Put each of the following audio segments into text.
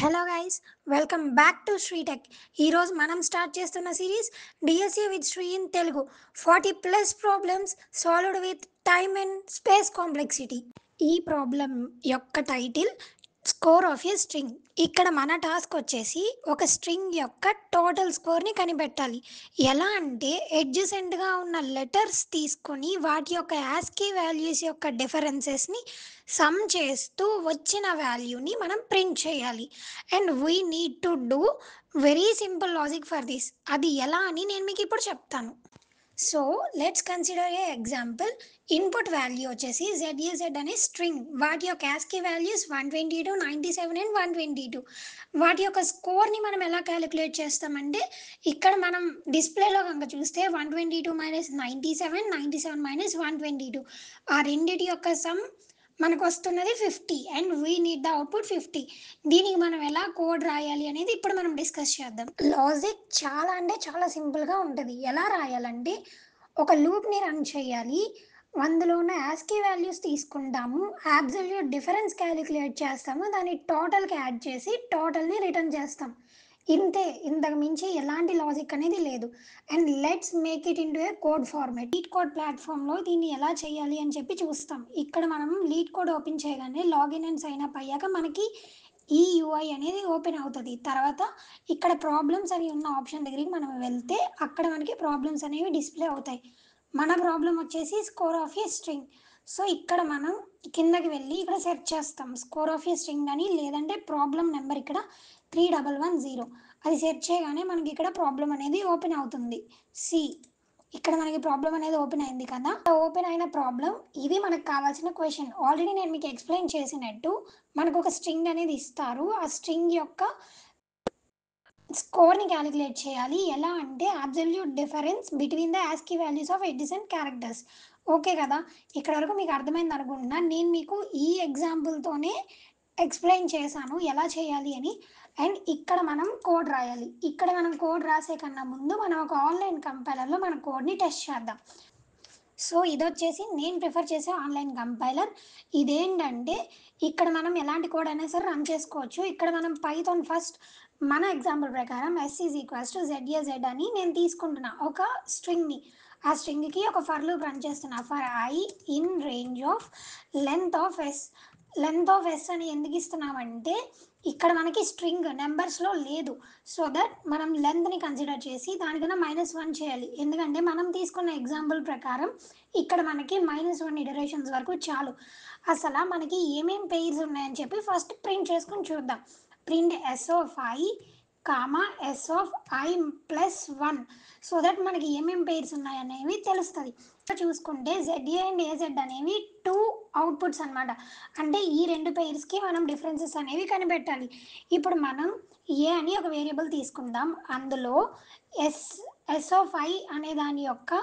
Hello guys, welcome back to Sritech. ఈరోజు మనం start చేస్తున్న series DSC with Sri in Telugu. 40+ problems solved with time and space complexity. ఈ problem యొక్క title score of a string. ఇక్కడ మన task వచ్చేసి ఒక స్ట్రింగ్ యొక్క టోటల్ స్కోర్ని కనిపెట్టాలి. ఎలా అంటే ఎడ్జసెంట్గా ఉన్న లెటర్స్ తీసుకొని వాటి యొక్క యాస్కీ వాల్యూస్ యొక్క డిఫరెన్సెస్ని సమ్ చేస్తూ వచ్చిన వాల్యూని మనం ప్రింట్ చేయాలి. And we need to do very simple logic for this. అది ఎలా అని నేను మీకు ఇప్పుడు చెప్తాను. So let's consider A example. Input value వచ్చేసి ZAZ అనే స్ట్రింగ్. వాటి యొక్క యాస్కీ వాల్యూస్ 122, 97 అండ్ 122. వాటి యొక్క స్కోర్ని మనం ఎలా క్యాలిక్యులేట్ చేస్తామంటే ఇక్కడ మనం డిస్ప్లేలో కనుక చూస్తే 122 మైనస్ 97, 97 మైనస్ 122, ఆ రెండిటి యొక్క సమ్ మనకు వస్తున్నది 50 and we need the output 50. దీనికి మనం ఎలా కోడ్ రాయాలి అనేది ఇప్పుడు మనం డిస్కస్ చేద్దాం. లాజిక్ చాలా అంటే చాలా సింపుల్గా ఉంటుంది. ఎలా రాయాలంటే ఒక లూప్ని రన్ చేయాలి, అందులో ఉన్న యాస్కీ వాల్యూస్ తీసుకుంటాము, అబ్సల్యూట్ డిఫరెన్స్ క్యాలిక్యులేట్ చేస్తాము, దాన్ని టోటల్కి యాడ్ చేసి టోటల్ని రిటర్న్ చేస్తాం. ఇంతే, ఇంతకు మించి ఎలాంటి లాజిక్ అనేది లేదు. And let's make it into A code format. Lead code ప్లాట్ఫామ్లో దీన్ని ఎలా చేయాలి అని చెప్పి చూస్తాం. ఇక్కడ మనం లీడ్ కోడ్ ఓపెన్ చేయగానే లాగిన్ అండ్ సైన్ అప్ అయ్యాక మనకి ఈ యూఐ అనేది ఓపెన్ అవుతుంది. తర్వాత ఇక్కడ ప్రాబ్లమ్స్ అని ఉన్న ఆప్షన్ దగ్గరికి మనం వెళ్తే అక్కడ మనకి ప్రాబ్లమ్స్ అనేవి డిస్ప్లే అవుతాయి. మన ప్రాబ్లం వచ్చేసి score of a string. So ఇక్కడ మనం కిందకి వెళ్ళి ఇక్కడ సెర్చ్ చేస్తాం స్కోర్ ఆఫ్ ఏ స్ట్రింగ్ అని, లేదంటే ప్రాబ్లం నెంబర్ ఇక్కడ 3110. అది సెర్చ్ చేయగానే మనకి ఇక్కడ ప్రాబ్లం అనేది ఓపెన్ అవుతుంది. సి, ఇక్కడ మనకి ప్రాబ్లం అనేది ఓపెన్ అయింది కదా. ఓపెన్ అయిన ప్రాబ్లం ఇది మనకు కావాల్సిన క్వశ్చన్. ఆల్రెడీ నేను మీకు ఎక్స్ప్లెయిన్ చేసినట్టు మనకు ఒక స్ట్రింగ్ అనేది ఇస్తారు. ఆ స్ట్రింగ్ యొక్క స్కోర్ని క్యాలిక్యులేట్ చేయాలి. ఎలా అంటే absolute difference between the ASCII values of ఎడిసెంట్ characters. Okay కదా, ఇక్కడ వరకు మీకు అర్థమైంది అనుకుంటున్నా. నేను మీకు ఈ ఎగ్జాంపుల్తోనే ఎక్స్ప్లెయిన్ చేశాను ఎలా చేయాలి అని. అండ్ ఇక్కడ మనం కోడ్ రాయాలి. ఇక్కడ మనం కోడ్ రాసే కన్నా ముందు మనం ఒక ఆన్లైన్ కంపైలర్లో మన కోడ్ని టెస్ట్ చేద్దాం. సో ఇది వచ్చేసి నేను ప్రిఫర్ చేసే ఆన్లైన్ కంపైలర్. ఇదేంటంటే ఇక్కడ మనం ఎలాంటి కోడ్ అయినా సరే రన్ చేసుకోవచ్చు. ఇక్కడ మనం పైథాన్ ఫస్ట్ మన ఎగ్జాంపుల్ ప్రకారం S is equals to ZAZ అని నేను తీసుకుంటున్నా ఒక స్ట్రింగ్ని. ఆ స్ట్రింగ్కి ఒక ఫర్ లూప్ రన్ చేస్తున్నా. For I in range of length of S. Length of S అని ఎందుకు ఇస్తున్నామంటే ఇక్కడ మనకి స్ట్రింగ్ నెంబర్స్లో లేదు. సో దట్ మనం లెంత్ని కన్సిడర్ చేసి దానికన్నా -1 చేయాలి. ఎందుకంటే మనం తీసుకున్న ఎగ్జాంపుల్ ప్రకారం ఇక్కడ మనకి -1 ఇటరేషన్స్ వరకు చాలు. అసలు మనకి ఏమేం పెయిర్స్ ఉన్నాయని చెప్పి ఫస్ట్ ప్రింట్ చేసుకొని చూద్దాం. Print S of I comma S of I plus 1. So that మనకి ఏమేం పెయిర్స్ ఉన్నాయనేవి తెలుస్తుంది. చూసుకుంటే ZA అండ్ AZ అనేవి 2 అవుట్పుట్స్ అనమాట. అంటే ఈ రెండు పెయిర్స్కి మనం డిఫరెన్సెస్ అనేవి కనిపెట్టాలి. ఇప్పుడు మనం ఏ అని ఒక వేరియబుల్ తీసుకుందాం. అందులో S ఆఫ్ I అనే దాని యొక్క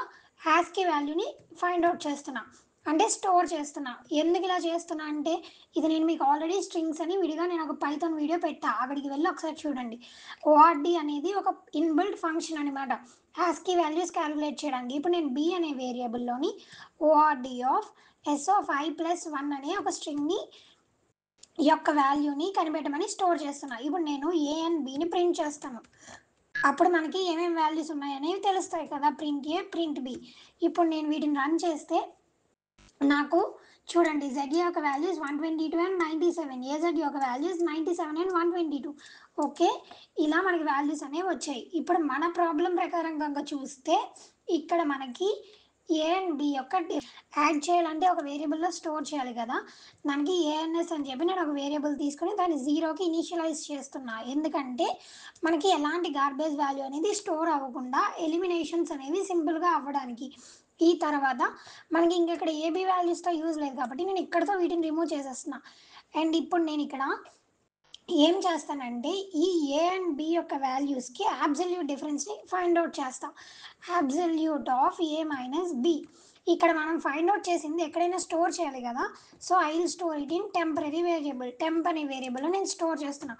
హ్యాస్కీ వాల్యూని ఫైండ్ అవుట్ చేస్తున్నా, అంటే స్టోర్ చేస్తున్నా. ఎందుకు ఇలా చేస్తున్నా అంటే ఇది నేను మీకు ఆల్రెడీ స్ట్రింగ్స్ అని విడిగా నేను ఒక పైథాన్ వీడియో పెట్టా, అక్కడికి వెళ్ళి ఒకసారి చూడండి. ORD అనేది ఒక ఇన్బిల్ట్ ఫంక్షన్ అనమాట హ్యాస్కీ వాల్యూస్ క్యాలిక్యులేట్ చేయడానికి. ఇప్పుడు నేను B అనే వేరియబుల్లోని ORD of S of I plus 1 అనే ఒక స్ట్రింగ్ని యొక్క వాల్యూని కనిపెట్టమని స్టోర్ చేస్తున్నా. ఇప్పుడు నేను A అండ్ Bని ప్రింట్ చేస్తాను. అప్పుడు మనకి ఏమేమి వాల్యూస్ ఉన్నాయనేవి తెలుస్తాయి కదా, ప్రింట్ A ప్రింట్ B. ఇప్పుడు నేను వీటిని రన్ చేస్తే నాకు చూడండి ZA యొక్క వాల్యూస్ 122 అండ్ 97, AZ యొక్క వాల్యూస్ 97 అండ్ 122. ఓకే, ఇలా మనకి వాల్యూస్ అనేవి వచ్చాయి. ఇప్పుడు మన ప్రాబ్లం ప్రకారం కనుక చూస్తే ఇక్కడ మనకి A అండ్ B యొక్క యాడ్ చేయాలంటే ఒక వేరియబుల్లో స్టోర్ చేయాలి కదా. దానికి ANS అని చెప్పి నేను ఒక వేరియబుల్ తీసుకుని దాన్ని 0కి ఇనిషియలైజ్ చేస్తున్నా. ఎందుకంటే మనకి ఎలాంటి గార్బేజ్ వాల్యూ అనేది స్టోర్ అవ్వకుండా ఎలిమినేషన్స్ అనేవి సింపుల్గా అవ్వడానికి. ఈ తర్వాత మనకి ఇంకెక్కడ ఏబీ వాల్యూస్తో యూజ్ లేదు కాబట్టి నేను ఇక్కడతో వీటిని రిమూవ్ చేసేస్తున్నా. అండ్ ఇప్పుడు నేను ఇక్కడ ఏం చేస్తానంటే ఈ A అండ్ B యొక్క వాల్యూస్కి అబ్సల్యూట్ డిఫరెన్స్ని ఫైండ్ అవుట్ చేస్తాం. Absolute of A minus B. ఇక్కడ మనం ఫైండ్ అవుట్ చేసింది ఎక్కడైనా స్టోర్ చేయాలి కదా. So I will store it in temporary variable. Temp అనే వేరియబుల్లో నేను స్టోర్ చేస్తున్నా.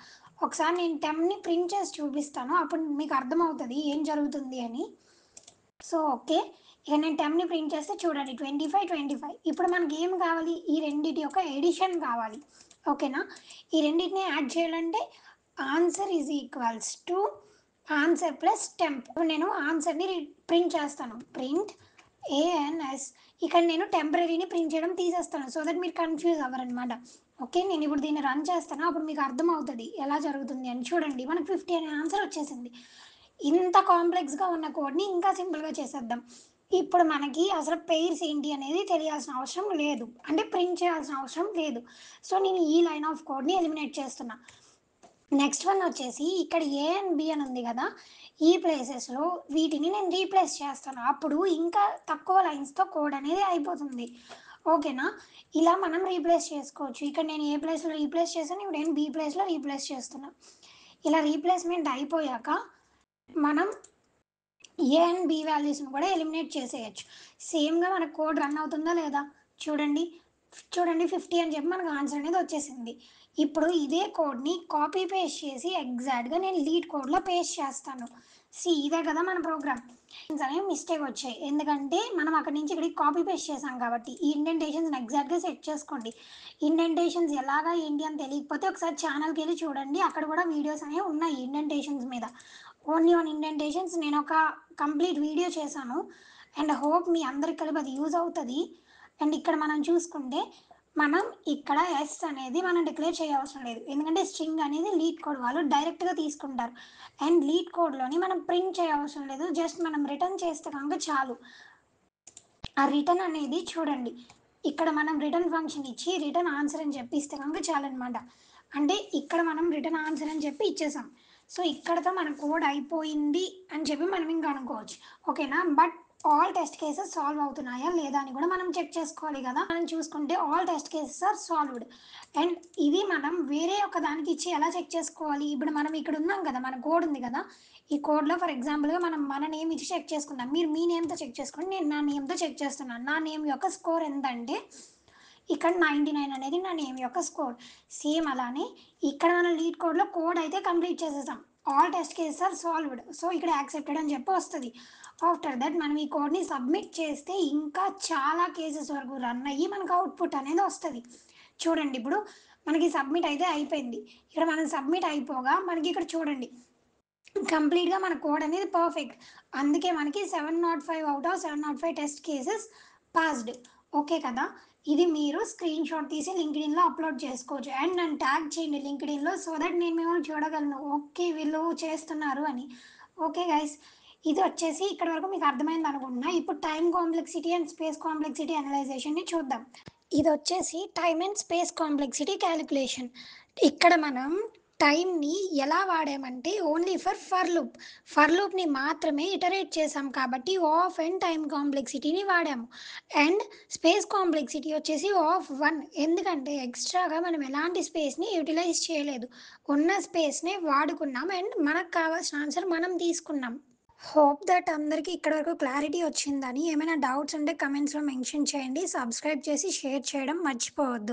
ఒకసారి నేను టెంప్ని ప్రింట్ చేసి చూపిస్తాను, అప్పుడు మీకు అర్థమవుతుంది ఏం జరుగుతుంది అని. సో ఓకే, ఇక నేను టెంప్ని ప్రింట్ చేస్తే చూడండి 25, 25. ఇప్పుడు మనకి ఏం కావాలి, ఈ రెండింటి యొక్క ఎడిషన్ కావాలి. ఓకేనా, ఈ రెండింటిని యాడ్ చేయాలంటే answer is equals to answer plus temp. నేను ఆన్సర్ని ప్రింట్ చేస్తాను. Print ANS. ఇక్కడ నేను టెంపరీని ప్రింట్ చేయడం తీసేస్తాను సో దట్ మీరు కన్ఫ్యూజ్ అవ్వరనమాట. ఓకే, నేను ఇప్పుడు దీన్ని రన్ చేస్తాను, అప్పుడు మీకు అర్థమవుతుంది ఎలా జరుగుతుంది అని. చూడండి, మనకు 50 అనే ఆన్సర్ వచ్చేసింది. ఇంత కాంప్లెక్స్గా ఉన్న కోడ్ని ఇంకా సింపుల్గా చేసేద్దాం. ఇప్పుడు మనకి అసలు పెయిర్స్ ఏంటి అనేది తెలియాల్సిన అవసరం లేదు, అంటే ప్రింట్ చేయాల్సిన అవసరం లేదు. సో నేను ఈ లైన్ ఆఫ్ కోడ్ని ఎలిమినేట్ చేస్తున్నా. నెక్స్ట్ వన్ వచ్చేసి ఇక్కడ ఏ అండ్ బి అని ఉంది కదా, ఈ ప్లేసెస్లో వీటిని నేను రీప్లేస్ చేస్తాను. అప్పుడు ఇంకా తక్కువ లైన్స్తో కోడ్ అనేది అయిపోతుంది. ఓకేనా? ఇలా మనం రీప్లేస్ చేసుకోవచ్చు. ఇక్కడ నేను ఏ ప్లేస్లో రీప్లేస్ చేశాను, ఇప్పుడు నేను బి ప్లేస్లో రీప్లేస్ చేస్తున్నా. ఇలా రీప్లేస్మెంట్ అయిపోయాక మనం ఏ అండ్ బి వాల్యూస్ని కూడా ఎలిమినేట్ చేసేయచ్చు. సేమ్గా మన కోడ్ రన్ అవుతుందా లేదా చూడండి. చూడండి 50 అని చెప్పి మనకు ఆన్సర్ అనేది వచ్చేసింది. ఇప్పుడు ఇదే కోడ్ని కాపీ పేస్ట్ చేసి ఎగ్జాక్ట్గా నేను లీడ్ కోడ్లో పేస్ట్ చేస్తాను. ఇదే కదా మన ప్రోగ్రామ్. అనేవి మిస్టేక్ వచ్చాయి ఎందుకంటే మనం అక్కడి నుంచి ఇక్కడికి కాపీ పేస్ట్ చేసాం కాబట్టి. ఈ ఇండెంటేషన్స్ ఎగ్జాక్ట్గా సెట్ చేసుకోండి. ఇండెంటేషన్స్ ఎలాగా ఏంటి అని తెలియకపోతే ఒకసారి ఛానల్కి వెళ్ళి చూడండి, అక్కడ కూడా వీడియోస్ అనేవి ఉన్నాయి ఇండెంటేషన్స్ మీద. ఓన్లీ ఆన్ ఇండెంటేషన్స్ నేను ఒక కంప్లీట్ వీడియో చేశాను అండ్ హోప్ మీ అందరికి కలిపి అది యూజ్ అవుతుంది. అండ్ ఇక్కడ మనం చూసుకుంటే మనం ఇక్కడ ఎస్ అనేది మనం డిక్లేర్ చేయవసరం లేదు, ఎందుకంటే స్ట్రింగ్ అనేది లీడ్ కోడ్ వాళ్ళు డైరెక్ట్గా తీసుకుంటారు. అండ్ లీడ్ కోడ్లోని మనం ప్రింట్ చేయవసరం లేదు, జస్ట్ మనం రిటర్న్ చేస్తే కనుక చాలు. ఆ రిటర్న్ అనేది చూడండి, ఇక్కడ మనం రిటర్న్ ఫంక్షన్ ఇచ్చి రిటర్న్ ఆన్సర్ అని చెప్పి ఇస్తే కనుక చాలన్నమాట. అంటే ఇక్కడ మనం రిటర్న్ ఆన్సర్ అని చెప్పి ఇచ్చేసాం. సో ఇక్కడతో మన కోడ్ అయిపోయింది అని చెప్పి మనం ఇంకా అనుకోవచ్చు. ఓకేనా? But all test cases solve అవుతున్నాయా లేదా అని కూడా మనం చెక్ చేసుకోవాలి కదా. మనం చూసుకుంటే all test cases are solved. And ఇది మనం వేరే ఒక దానికి ఇచ్చి ఎలా చెక్ చేసుకోవాలి, ఇప్పుడు మనం ఇక్కడ ఉన్నాం కదా, మన కోడ్ ఉంది కదా, ఈ కోడ్లో ఫర్ ఎగ్జాంపుల్గా మనం మన నేమ్ ఇచ్చి చెక్ చేసుకుందాం. మీరు మీ నేమ్తో చెక్ చేసుకోండి, నేను నా నేమ్తో చెక్ చేస్తున్నాను. నా నేమ్ యొక్క స్కోర్ ఎంత అంటే ఇక్కడ 99 అనేది నా నేమ్ యొక్క స్కోర్. సేమ్ అలానే ఇక్కడ మన లీడ్ కోడ్లో కోడ్ అయితే కంప్లీట్ చేసేసాం. All test cases are solved, so ఇక్కడ యాక్సెప్టెడ్ అని చెప్పి వస్తుంది. ఆఫ్టర్ దట్ మనం ఈ కోడ్ని సబ్మిట్ చేస్తే ఇంకా చాలా కేసెస్ వరకు రన్ అయ్యి మనకు అవుట్పుట్ అనేది వస్తుంది. చూడండి, ఇప్పుడు మనకి సబ్మిట్ అయితే అయిపోయింది. ఇక్కడ మనం సబ్మిట్ అయిపోగా మనకి ఇక్కడ చూడండి కంప్లీట్గా మన కోడ్ అనేది పర్ఫెక్ట్. అందుకే మనకి 705 out of 705 test cases passed. Okay కదా? ఇది మీరు స్క్రీన్ షాట్ తీసి లింక్డ్ఇన్లో అప్లోడ్ చేసుకోవచ్చు అండ్ నన్ను ట్యాగ్ చేయండి లింక్డ్ఇన్లో, సో దట్ నేను మిమ్మల్ని చూడగలను. ఓకే, వీళ్ళు చేస్తున్నారు అని. ఓకే గైస్, ఇది వచ్చేసి ఇక్కడ వరకు మీకు అర్థమైంది అనుకుంటున్నా. ఇప్పుడు time complexity and space complexity అనలైజేషన్ని చూద్దాం. ఇది వచ్చేసి time and space complexity calculation. ఇక్కడ మనం టైంని ఎలా వాడామంటే ఓన్లీ ఫర్ లూప్ని మాత్రమే ఇటరేట్ చేసాం కాబట్టి ఆఫ్ అండ్ టైమ్ కాంప్లెక్సిటీని వాడాము. అండ్ స్పేస్ కాంప్లెక్సిటీ వచ్చేసి ఆఫ్ 1, ఎందుకంటే ఎక్స్ట్రాగా మనం ఎలాంటి స్పేస్ని యూటిలైజ్ చేయలేదు, ఉన్న స్పేస్నే వాడుకున్నాం అండ్ మనకు కావాల్సిన ఆన్సర్ మనం తీసుకున్నాం. హోప్ దట్ అందరికీ ఇక్కడ వరకు క్లారిటీ వచ్చిందని. ఏమైనా డౌట్స్ ఉంటే కమెంట్స్లో మెన్షన్ చేయండి. సబ్స్క్రైబ్ చేసి షేర్ చేయడం మర్చిపోవద్దు.